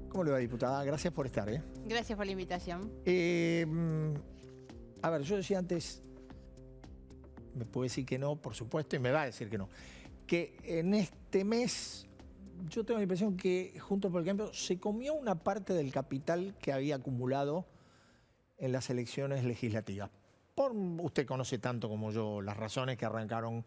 ¿Cómo le va, diputada? Gracias por estar, ¿eh? Gracias por la invitación. A ver, yo decía antes, me puede decir que no, por supuesto, y me va a decir que no, que en este mes yo tengo la impresión que Juntos por el Cambio se comió una parte del capital que había acumulado en las elecciones legislativas. Usted conoce tanto como yo las razones que arrancaron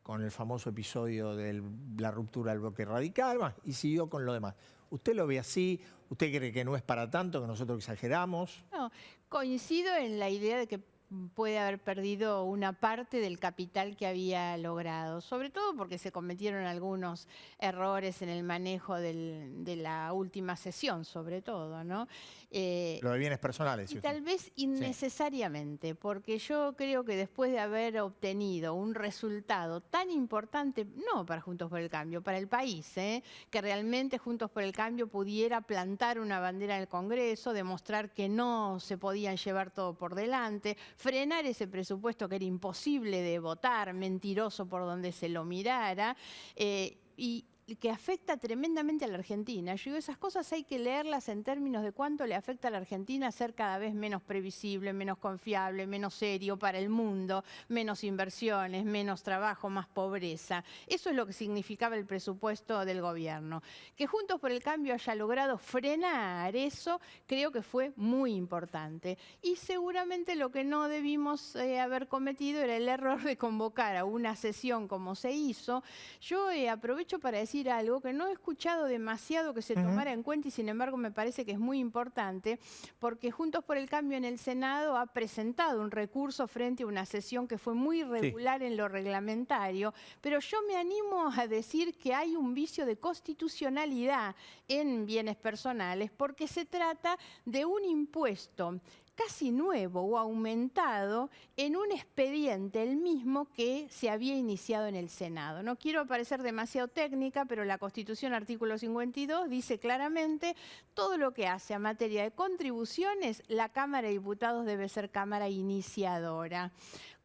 con el famoso episodio de la ruptura del bloque radical, y siguió con lo demás. ¿Usted lo ve así? ¿Usted cree que no es para tanto, que nosotros exageramos? No, coincido en la idea de que puede haber perdido una parte del capital que había logrado, sobre todo porque se cometieron algunos errores en el manejo de la última sesión, sobre todo, ¿no? Lo de bienes personales. Y tal vez innecesariamente, porque yo creo que después de haber obtenido un resultado tan importante, no para Juntos por el Cambio, para el país, que realmente Juntos por el Cambio pudiera plantar una bandera en el Congreso, demostrar que no se podían llevar todo por delante, frenar ese presupuesto que era imposible de votar, mentiroso por donde se lo mirara, y que afecta tremendamente a la Argentina. Yo digo, esas cosas hay que leerlas en términos de cuánto le afecta a la Argentina ser cada vez menos previsible, menos confiable, menos serio para el mundo, menos inversiones, menos trabajo, más pobreza. Eso es lo que significaba el presupuesto del gobierno. Que Juntos por el Cambio haya logrado frenar eso, creo que fue muy importante. Y seguramente lo que no debimos haber cometido era el error de convocar a una sesión como se hizo. Yo aprovecho para decir algo que no he escuchado demasiado que se tomara en cuenta y sin embargo me parece que es muy importante, porque Juntos por el Cambio en el Senado ha presentado un recurso frente a una sesión que fue muy irregular en lo reglamentario, pero yo me animo a decir que hay un vicio de constitucionalidad en bienes personales porque se trata de un impuesto casi nuevo o aumentado en un expediente, el mismo que se había iniciado en el Senado. No quiero parecer demasiado técnica, pero la Constitución, artículo 52, dice claramente todo lo que hace a materia de contribuciones, la Cámara de Diputados debe ser Cámara iniciadora.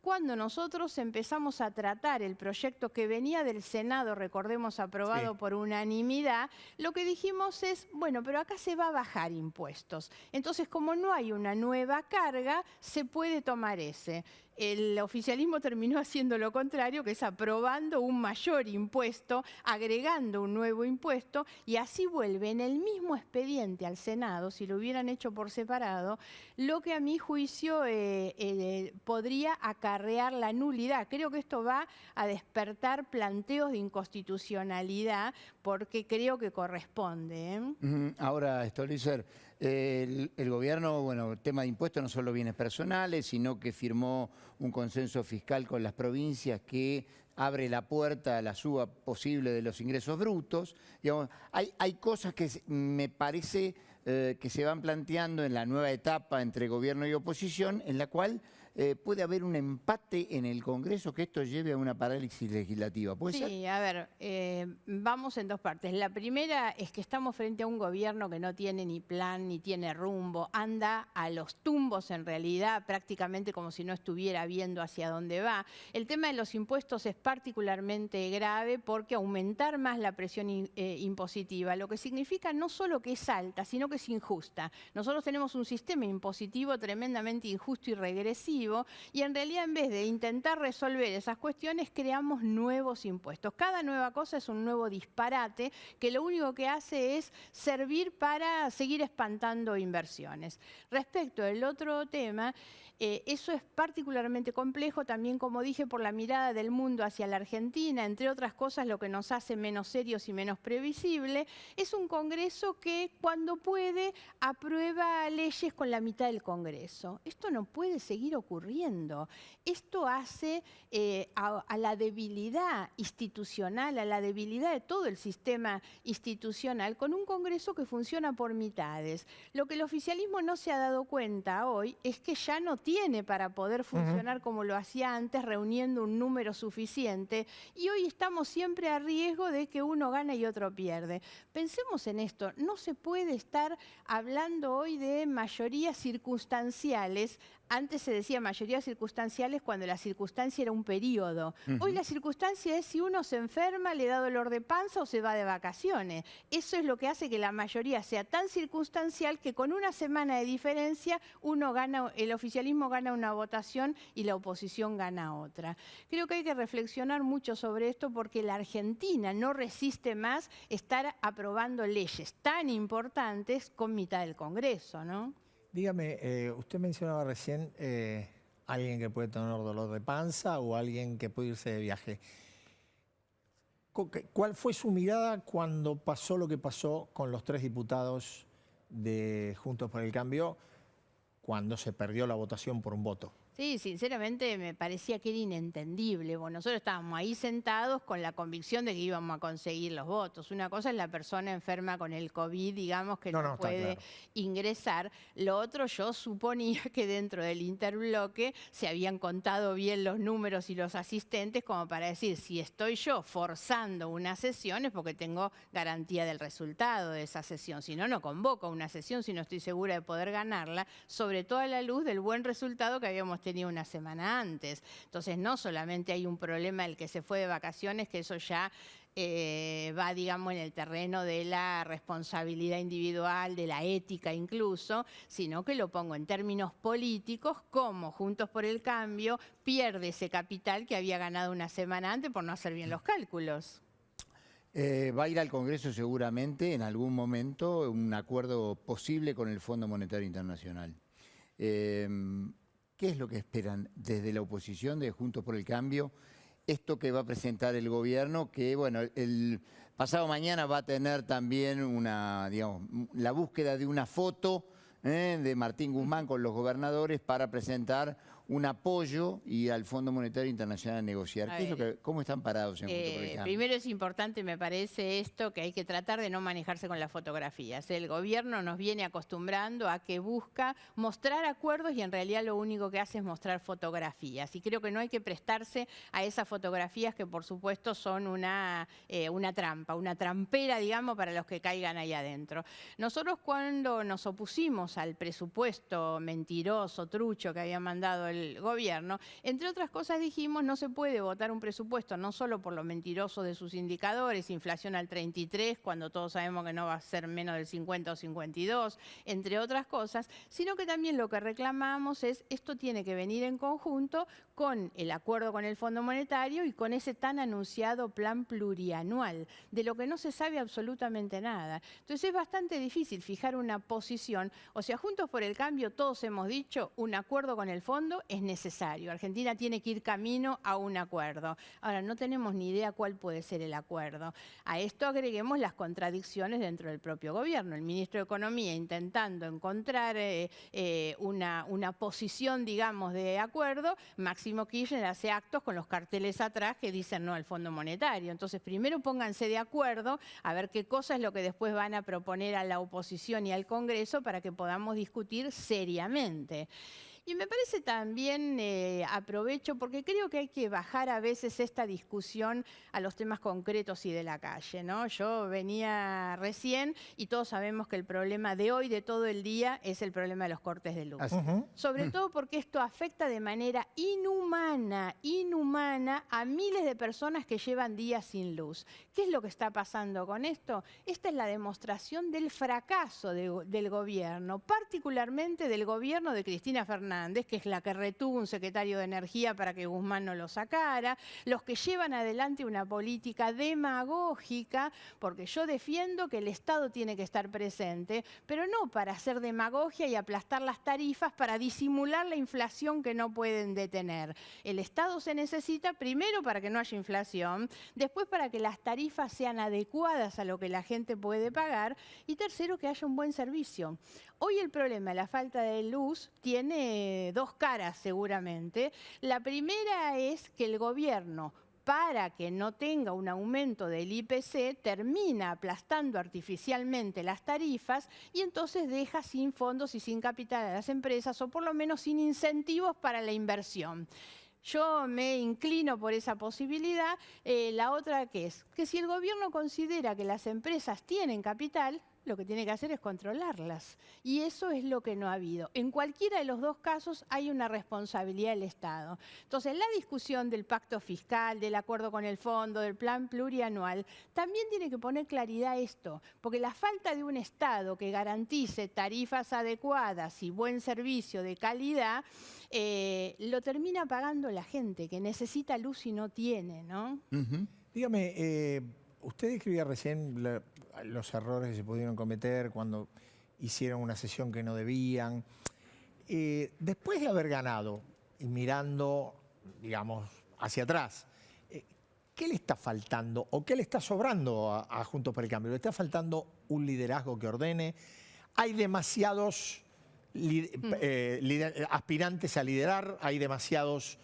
Cuando nosotros empezamos a tratar el proyecto que venía del Senado, recordemos, aprobado por unanimidad, lo que dijimos es, bueno, pero acá se va a bajar impuestos. Entonces, como no hay una nueva carga, se puede tomar ese. El oficialismo terminó haciendo lo contrario, que es aprobando un mayor impuesto, agregando un nuevo impuesto, y así vuelve en el mismo expediente al Senado, si lo hubieran hecho por separado, lo que a mi juicio podría acarrear la nulidad. Creo que esto va a despertar planteos de inconstitucionalidad, porque creo que corresponde. Ahora, Stollizer, el gobierno, bueno, el tema de impuestos no solo bienes personales, sino que firmó un consenso fiscal con las provincias que abre la puerta a la suba posible de los ingresos brutos. Digamos, hay cosas que me parece que se van planteando en la nueva etapa entre gobierno y oposición, en la cual puede haber un empate en el Congreso que esto lleve a una parálisis legislativa. ¿Puede ser? Sí, a ver, vamos en dos partes. La primera es que estamos frente a un gobierno que no tiene ni plan, ni tiene rumbo, anda a los tumbos en realidad, prácticamente como si no estuviera viendo hacia dónde va. El tema de los impuestos es particularmente grave porque aumentar más la presión impositiva, lo que significa no solo que es alta, sino que es injusta. Nosotros tenemos un sistema impositivo tremendamente injusto y regresivo, y en realidad en vez de intentar resolver esas cuestiones creamos nuevos impuestos. Cada nueva cosa es un nuevo disparate que lo único que hace es servir para seguir espantando inversiones. Respecto al otro tema, eso es particularmente complejo también, como dije, por la mirada del mundo hacia la Argentina, entre otras cosas lo que nos hace menos serios y menos previsible, es un Congreso que cuando puede aprueba leyes con la mitad del Congreso. Esto no puede seguir ocurriendo. Esto hace a la debilidad institucional, a la debilidad de todo el sistema institucional, con un Congreso que funciona por mitades. Lo que el oficialismo no se ha dado cuenta hoy es que ya no tiene para poder funcionar como lo hacía antes, reuniendo un número suficiente, y hoy estamos siempre a riesgo de que uno gane y otro pierde. Pensemos en esto, no se puede estar hablando hoy de mayorías circunstanciales Antes se decía mayorías circunstanciales cuando la circunstancia era un periodo. Hoy la circunstancia es si uno se enferma, le da dolor de panza o se va de vacaciones. Eso es lo que hace que la mayoría sea tan circunstancial que con una semana de diferencia uno gana, el oficialismo gana una votación y la oposición gana otra. Creo que hay que reflexionar mucho sobre esto porque la Argentina no resiste más estar aprobando leyes tan importantes con mitad del Congreso, ¿no? Dígame, usted mencionaba recién alguien que puede tener dolor de panza o alguien que puede irse de viaje. ¿Cuál fue su mirada cuando pasó lo que pasó con los 3 diputados de Juntos por el Cambio cuando se perdió la votación por un voto? Sí, sinceramente me parecía que era inentendible. Bueno, nosotros estábamos ahí sentados con la convicción de que íbamos a conseguir los votos. Una cosa es la persona enferma con el COVID, digamos, que no puede ingresar. Lo otro, yo suponía que dentro del interbloque se habían contado bien los números y los asistentes como para decir, si estoy yo forzando una sesión es porque tengo garantía del resultado de esa sesión. Si no, no convoco una sesión si no estoy segura de poder ganarla, sobre todo a la luz del buen resultado que habíamos tenido una semana antes. Entonces, no solamente hay un problema el que se fue de vacaciones, que eso ya va, digamos, en el terreno de la responsabilidad individual, de la ética incluso, sino que lo pongo en términos políticos, como Juntos por el Cambio pierde ese capital que había ganado una semana antes por no hacer bien los cálculos. Va a ir al Congreso seguramente en algún momento un acuerdo posible con el Fondo Monetario Internacional. ¿Qué es lo que esperan desde la oposición de Juntos por el Cambio? Esto que va a presentar el gobierno, que bueno, el pasado mañana va a tener también una, digamos, la búsqueda de una foto de Martín Guzmán con los gobernadores para presentar un apoyo y al Fondo Monetario Internacional a negociar. ¿Cómo están parados en Juntos por el Cambio? Primero es importante, me parece esto, que hay que tratar de no manejarse con las fotografías. El gobierno nos viene acostumbrando a que busca mostrar acuerdos y en realidad lo único que hace es mostrar fotografías. Y creo que no hay que prestarse a esas fotografías que por supuesto son una trampa, una trampera, digamos, para los que caigan ahí adentro. Nosotros cuando nos opusimos al presupuesto mentiroso, trucho que había mandado el gobierno, entre otras cosas dijimos no se puede votar un presupuesto no solo por lo mentiroso de sus indicadores, inflación al 33, cuando todos sabemos que no va a ser menos del 50 o 52, entre otras cosas, sino que también lo que reclamamos es esto tiene que venir en conjunto con el acuerdo con el Fondo Monetario y con ese tan anunciado plan plurianual, de lo que no se sabe absolutamente nada. Entonces es bastante difícil fijar una posición, o sea, Juntos por el Cambio todos hemos dicho un acuerdo con el fondo es necesario. Argentina tiene que ir camino a un acuerdo. Ahora, no tenemos ni idea cuál puede ser el acuerdo. A esto agreguemos las contradicciones dentro del propio gobierno. El ministro de Economía intentando encontrar una posición, digamos, de acuerdo. Máximo Kirchner hace actos con los carteles atrás que dicen no al Fondo Monetario. Entonces, primero pónganse de acuerdo a ver qué cosa es lo que después van a proponer a la oposición y al Congreso para que podamos discutir seriamente. Y me parece también, aprovecho, porque creo que hay que bajar a veces esta discusión a los temas concretos y de la calle, ¿no? Yo venía recién y todos sabemos que el problema de hoy, de todo el día, es el problema de los cortes de luz. Sobre todo porque esto afecta de manera inhumana a miles de personas que llevan días sin luz. ¿Qué es lo que está pasando con esto? Esta es la demostración del fracaso del gobierno, particularmente del gobierno de Cristina Fernández, que es la que retuvo un secretario de Energía para que Guzmán no lo sacara, los que llevan adelante una política demagógica, porque yo defiendo que el Estado tiene que estar presente, pero no para hacer demagogia y aplastar las tarifas para disimular la inflación que no pueden detener. El Estado se necesita primero para que no haya inflación, después para que las tarifas sean adecuadas a lo que la gente puede pagar y tercero que haya un buen servicio. Hoy el problema de la falta de luz tiene dos caras seguramente. La primera es que el gobierno, para que no tenga un aumento del IPC, termina aplastando artificialmente las tarifas y entonces deja sin fondos y sin capital a las empresas o por lo menos sin incentivos para la inversión. Yo me inclino por esa posibilidad. La otra que es que si el gobierno considera que las empresas tienen capital, lo que tiene que hacer es controlarlas. Y eso es lo que no ha habido. En cualquiera de los dos casos hay una responsabilidad del Estado. Entonces, la discusión del pacto fiscal, del acuerdo con el fondo, del plan plurianual, también tiene que poner claridad a esto, porque la falta de un Estado que garantice tarifas adecuadas y buen servicio de calidad, lo termina pagando la gente que necesita luz y no tiene, ¿no? Dígame, usted describía recién los errores que se pudieron cometer cuando hicieron una sesión que no debían. Después de haber ganado y mirando, digamos, hacia atrás, ¿qué le está faltando o qué le está sobrando a Juntos por el Cambio? ¿Le está faltando un liderazgo que ordene? ¿Hay demasiados aspirantes a liderar? ¿Hay demasiados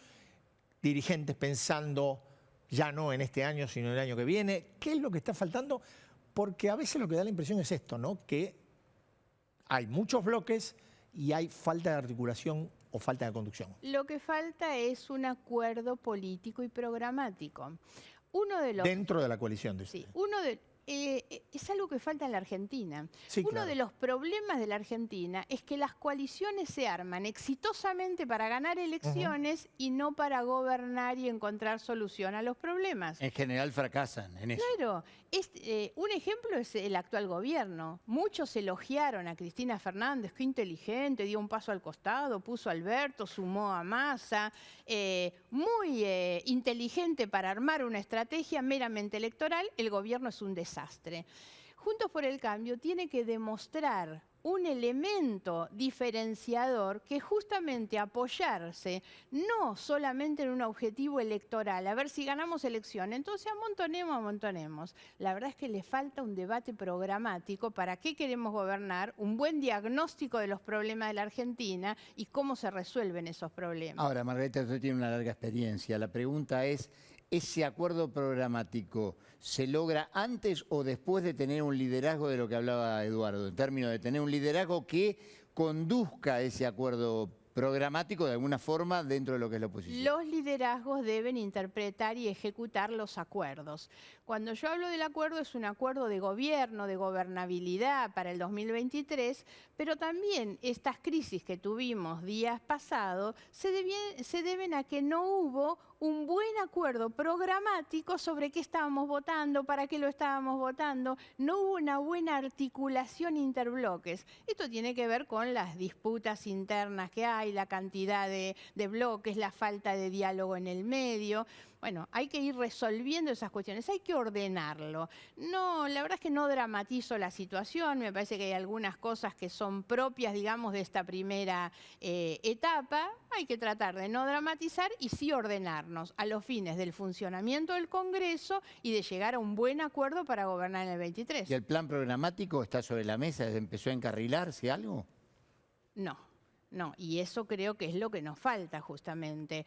dirigentes pensando ya no en este año, sino en el año que viene? ¿Qué es lo que está faltando? Porque a veces lo que da la impresión es esto, ¿no? Que hay muchos bloques y hay falta de articulación o falta de conducción. Lo que falta es un acuerdo político y programático. Dentro de la coalición, dice. Sí, es algo que falta en la Argentina. Sí, Uno claro. de los problemas de la Argentina es que las coaliciones se arman exitosamente para ganar elecciones y no para gobernar y encontrar solución a los problemas. En general fracasan en eso. Claro, un ejemplo es el actual gobierno. Muchos elogiaron a Cristina Fernández, qué inteligente, dio un paso al costado, puso a Alberto, sumó a Massa, muy inteligente para armar una estrategia meramente electoral. El gobierno es un desastre. Juntos por el Cambio tiene que demostrar un elemento diferenciador que justamente apoyarse no solamente en un objetivo electoral, a ver si ganamos elecciones, entonces amontonemos. La verdad es que le falta un debate programático para qué queremos gobernar, un buen diagnóstico de los problemas de la Argentina y cómo se resuelven esos problemas. Ahora, Margarita, usted tiene una larga experiencia. La pregunta es, ¿ese acuerdo programático se logra antes o después de tener un liderazgo de lo que hablaba Eduardo? En términos de tener un liderazgo que conduzca ese acuerdo programático de alguna forma dentro de lo que es la oposición. Los liderazgos deben interpretar y ejecutar los acuerdos. Cuando yo hablo del acuerdo, es un acuerdo de gobierno, de gobernabilidad para el 2023, pero también estas crisis que tuvimos días pasados se deben a que no hubo un buen acuerdo programático sobre qué estábamos votando, para qué lo estábamos votando, no hubo una buena articulación interbloques. Esto tiene que ver con las disputas internas que hay, la cantidad de bloques, la falta de diálogo en el medio. Bueno, hay que ir resolviendo esas cuestiones, hay que ordenarlo. No, la verdad es que no dramatizo la situación, me parece que hay algunas cosas que son propias, digamos, de esta primera etapa. Hay que tratar de no dramatizar y sí ordenarnos a los fines del funcionamiento del Congreso y de llegar a un buen acuerdo para gobernar en el 23. ¿Y el plan programático está sobre la mesa? ¿Empezó a encarrilarse algo? No, y eso creo que es lo que nos falta justamente.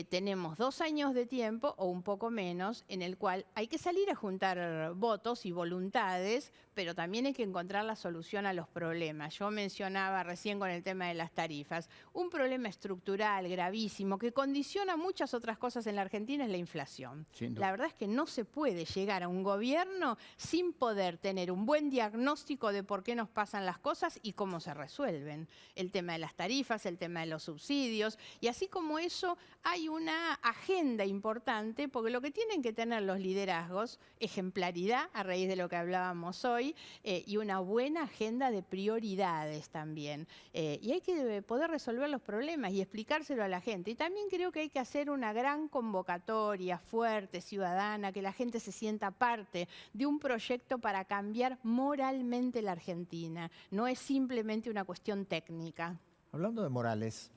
Tenemos 2 años de tiempo, o un poco menos, en el cual hay que salir a juntar votos y voluntades, pero también hay que encontrar la solución a los problemas. Yo mencionaba recién con el tema de las tarifas, un problema estructural gravísimo que condiciona muchas otras cosas en la Argentina es la inflación. La verdad es que no se puede llegar a un gobierno sin poder tener un buen diagnóstico de por qué nos pasan las cosas y cómo se resuelven. El tema de las tarifas, el tema de los subsidios, y así como eso hay una agenda importante, porque lo que tienen que tener los liderazgos, ejemplaridad a raíz de lo que hablábamos hoy, y una buena agenda de prioridades también. Y hay que poder resolver los problemas y explicárselo a la gente. Y también creo que hay que hacer una gran convocatoria fuerte, ciudadana, que la gente se sienta parte de un proyecto para cambiar moralmente la Argentina. No es simplemente una cuestión técnica. Hablando de Morales,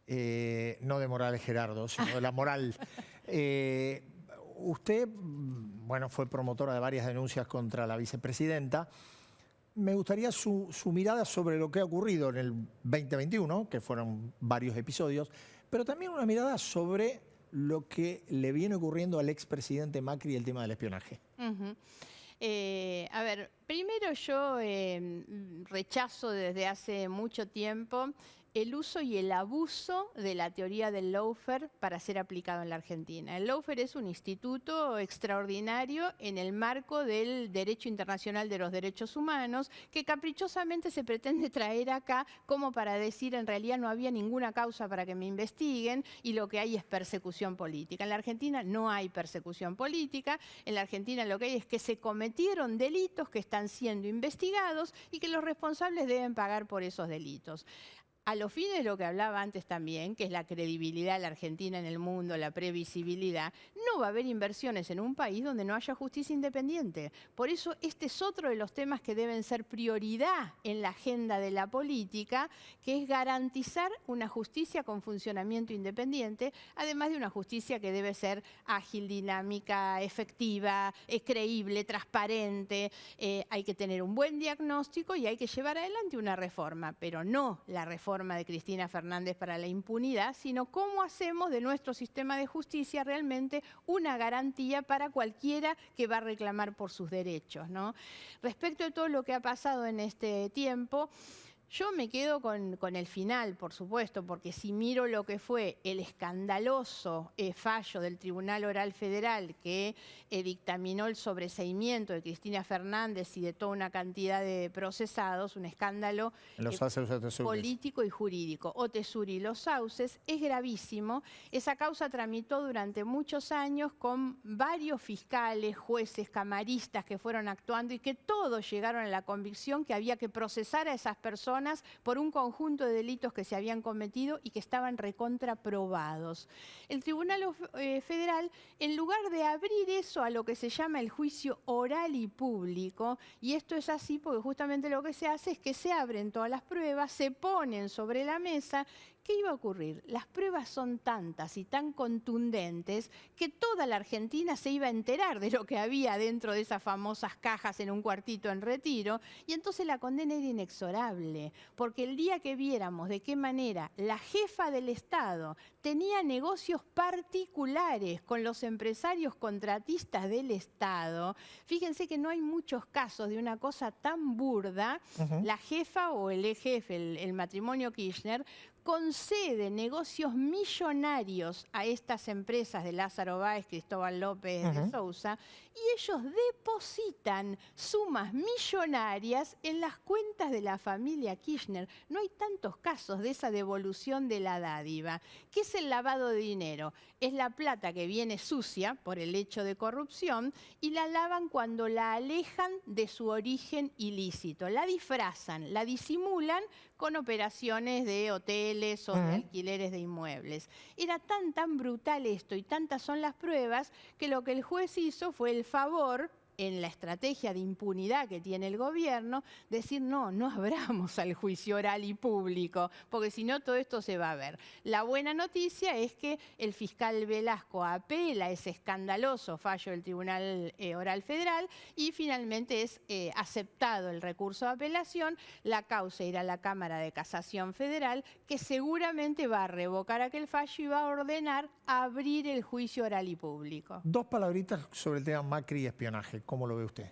no de Morales Gerardo, sino de la moral. Usted, bueno, fue promotora de varias denuncias contra la vicepresidenta. Me gustaría su mirada sobre lo que ha ocurrido en el 2021, que fueron varios episodios, pero también una mirada sobre lo que le viene ocurriendo al expresidente Macri y el tema del espionaje. A ver, primero yo rechazo desde hace mucho tiempo el uso y el abuso de la teoría del lawfare para ser aplicado en la Argentina. El lawfare es un instituto extraordinario en el marco del derecho internacional de los derechos humanos que caprichosamente se pretende traer acá como para decir en realidad no había ninguna causa para que me investiguen y lo que hay es persecución política. En la Argentina no hay persecución política, en la Argentina lo que hay es que se cometieron delitos que están siendo investigados y que los responsables deben pagar por esos delitos. A los fines de lo que hablaba antes también, que es la credibilidad de la Argentina en el mundo, la previsibilidad, no va a haber inversiones en un país donde no haya justicia independiente. Por eso este es otro de los temas que deben ser prioridad en la agenda de la política, que es garantizar una justicia con funcionamiento independiente, además de una justicia que debe ser ágil, dinámica, efectiva, creíble, transparente. Hay que tener un buen diagnóstico y hay que llevar adelante una reforma, pero no la reforma de Cristina Fernández para la impunidad, sino cómo hacemos de nuestro sistema de justicia realmente una garantía para cualquiera que va a reclamar por sus derechos, ¿no? Respecto a todo lo que ha pasado en este tiempo, yo me quedo con el final, por supuesto, porque si miro lo que fue el escandaloso fallo del Tribunal Oral Federal que dictaminó el sobreseimiento de Cristina Fernández y de toda una cantidad de procesados, un escándalo político y jurídico, Otesuri y los sauces, es gravísimo. Esa causa tramitó durante muchos años con varios fiscales, jueces, camaristas que fueron actuando y que todos llegaron a la convicción que había que procesar a esas personas por un conjunto de delitos que se habían cometido y que estaban recontraprobados. El Tribunal Federal, en lugar de abrir eso a lo que se llama el juicio oral y público, y esto es así porque justamente lo que se hace es que se abren todas las pruebas, se ponen sobre la mesa. ¿Qué iba a ocurrir? Las pruebas son tantas y tan contundentes que toda la Argentina se iba a enterar de lo que había dentro de esas famosas cajas en un cuartito en Retiro, y entonces la condena era inexorable, porque el día que viéramos de qué manera la jefa del Estado tenía negocios particulares con los empresarios contratistas del Estado, fíjense que no hay muchos casos de una cosa tan burda. La jefa o el jefe, el matrimonio Kirchner, concede negocios millonarios a estas empresas de Lázaro Báez, Cristóbal López de Sousa, y ellos depositan sumas millonarias en las cuentas de la familia Kirchner. No hay tantos casos de esa devolución de la dádiva. ¿Qué es el lavado de dinero? Es la plata que viene sucia por el hecho de corrupción y la lavan cuando la alejan de su origen ilícito. La disfrazan, la disimulan con operaciones de hoteles o de alquileres de inmuebles. Era tan brutal esto y tantas son las pruebas que lo que el juez hizo fue el favor, en la estrategia de impunidad que tiene el gobierno, decir no abramos al juicio oral y público, porque si no todo esto se va a ver. La buena noticia es que el fiscal Velasco apela a ese escandaloso fallo del Tribunal Oral Federal y finalmente es aceptado el recurso de apelación. La causa irá a la Cámara de Casación Federal, que seguramente va a revocar aquel fallo y va a ordenar abrir el juicio oral y público. Dos palabritas sobre el tema Macri y espionaje. ¿Cómo lo ve usted?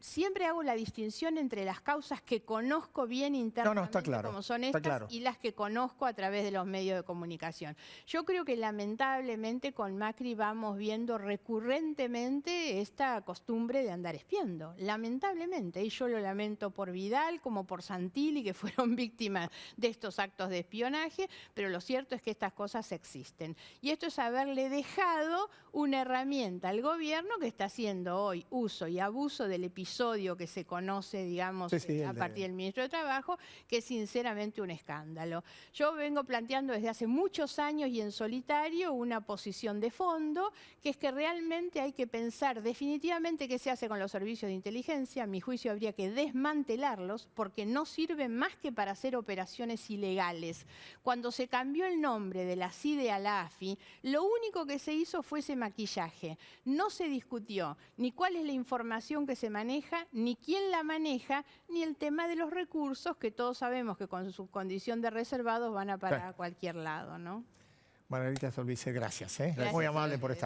Siempre hago la distinción entre las causas que conozco bien internamente, está claro, como son estas, y las que conozco a través de los medios de comunicación. Yo creo que lamentablemente con Macri vamos viendo recurrentemente esta costumbre de andar espiando, lamentablemente, y yo lo lamento por Vidal como por Santilli, que fueron víctimas de estos actos de espionaje, pero lo cierto es que estas cosas existen. Y esto es haberle dejado una herramienta al gobierno que está haciendo hoy uso y abuso del episodio que se conoce, digamos, a partir del ministro de Trabajo, que es sinceramente un escándalo. Yo vengo planteando desde hace muchos años y en solitario una posición de fondo, que es que realmente hay que pensar definitivamente qué se hace con los servicios de inteligencia. A mi juicio habría que desmantelarlos porque no sirven más que para hacer operaciones ilegales. Cuando se cambió el nombre de la CIDE a la AFI, lo único que se hizo fue ese maquillaje. No se discutió ni cuál es la información que se maneja, ni quién la maneja, ni el tema de los recursos, que todos sabemos que con su condición de reservados van a parar a cualquier lado, ¿no? Margarita Stolbizer, gracias. Gracias. Muy amable por estar.